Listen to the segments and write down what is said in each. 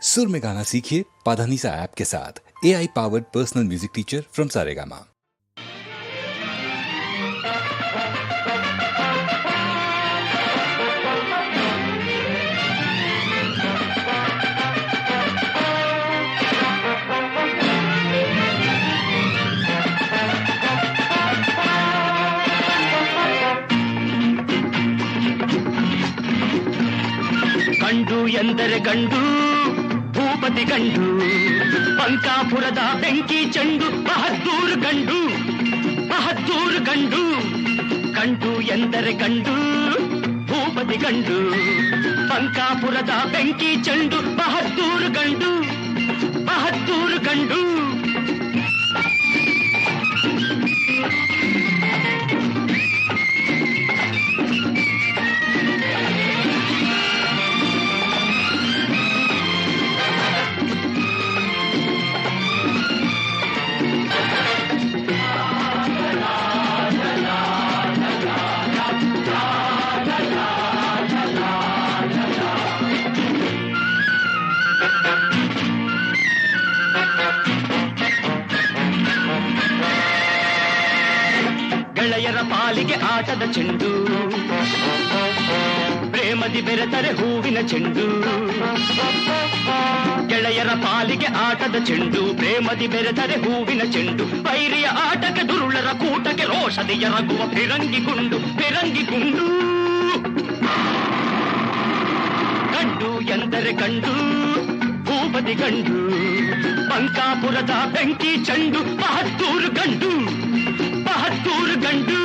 सुर में गाना सीखिए पाधानीसा ऐप के साथ। AI powered personal music teacher from Saregama. ಗಂಡು ಎಂದರೆ ಗಂಡು, ಭೂಪತಿ ಗಂಡು, ಪಂಕಾಪುರದ ಬೆಂಕಿ ಚೆಂಡು, ಬಹದ್ದೂರು ಗಂಡು, ಬಹದ್ದೂರು ಗಂಡು. ಗಂಡು ಎಂದರೆ ಗಂಡು, ಭೂಪತಿ ಗಂಡು, ಪಂಕಾಪುರದ ಬೆಂಕಿ ಚೆಂಡು, ಬಹದ್ದೂರು ಗಂಡು, ಬಹದ್ದೂರು ಗಂಡು. ಗೆಳೆಯರ ಪಾಲಿಗೆ ಆಟದ ಚೆಂಡು, ಪ್ರೇಮದಿ ಬೆರೆತರೆ ಹೂವಿನ ಚೆಂಡು. ಗೆಳೆಯರ ಪಾಲಿಗೆ ಆಟದ ಚೆಂಡು, ಪ್ರೇಮದಿ ಬೆರೆತರೆ ಹೂವಿನ ಚೆಂಡು. ವೈರಿಯ ಆಟಕ್ಕೆ ದುರುಳರ ಕೂಟಕ್ಕೆ ರೋಷದಿ ಎರಗುವ ಫಿರಂಗಿ ಗುಂಡು, ಫಿರಂಗಿ ಗುಂಡು. ಗಂಡು ಎಂದರೆ ಗಂಡು, ಭೂಪತಿ ಗಂಡು, ಪಂಕಾಪುರದ ಬೆಂಕಿ ಚೆಂಡು, ಬಹದ್ದೂರು ಗಂಡು, ಬಹದ್ದೂರು ಗಂಡು.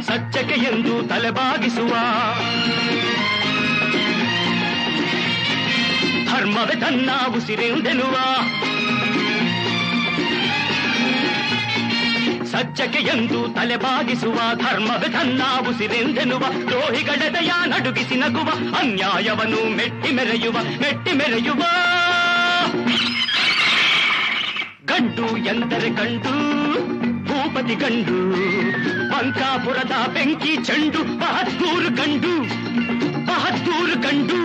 ಸತ್ಯಕ್ಕೆ ಎಂದು ತಲೆಬಾಗಿಸುವ, ಧರ್ಮವೇ ತನ್ನ ಉಸಿರೆಂದೆನ್ನುವ. ಸತ್ಯಕ್ಕೆ ಎಂದು ತಲೆಬಾಗಿಸುವ, ಧರ್ಮವೇ ತನ್ನ ಉಸಿರೆಂದೆನ್ನುವ. ದ್ರೋಹಿಗಳೆದೆಯ ನಡುಗಿಸಿ ನಗುವ, ಅನ್ಯಾಯವನ್ನು ಮೆಟ್ಟಿ ಮೆರೆಯುವ, ಮೆಟ್ಟಿ ಮೆರೆಯುವ. ಗಂಡು ಎಂದರೆ ಗಂಡು, ಭೂಪತಿ ಗಂಡು, ಪಂಕಾಪುರದ ಬೆಂಕಿ ಚೆಂಡು, ಬಹದ್ದೂರು ಗಂಡು, ಬಹದ್ದೂರು ಗಂಡು.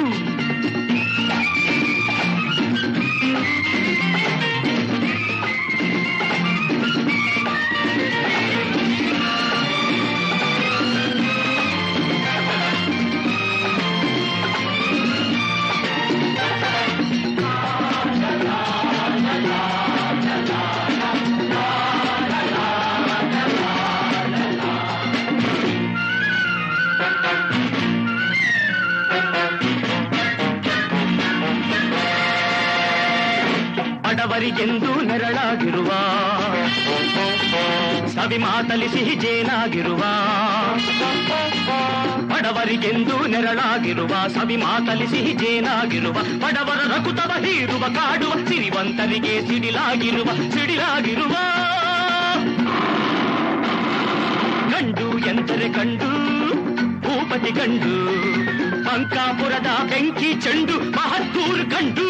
ಬಡವರಿಗೆಂದು ನೆರಳಾಗಿರುವ, ಸವಿ ಮಾತಲಿ ಸಿಹಿ ಜೇನಾಗಿರುವ. ಬಡವರಿಗೆಂದು ನೆರಳಾಗಿರುವ, ಸವಿ ಮಾತಲಿ ಸಿಹಿ ಜೇನಾಗಿರುವ. ಬಡವರ ರಕುತವ ಹೀರುವ, ಕಾಡುವ ಸಿರಿವಂತರಿಗೆ ಸಿಡಿಲಾಗಿರುವ, ಸಿಡಿಲಾಗಿರುವ. ಗಂಡು ಎಂದರೆ ಗಂಡು, ಭೂಪತಿ ಗಂಡು, ಪಂಕಾಪುರದ ಬೆಂಕಿ ಚೆಂಡು, ಬಹದ್ದೂರು ಗಂಡು,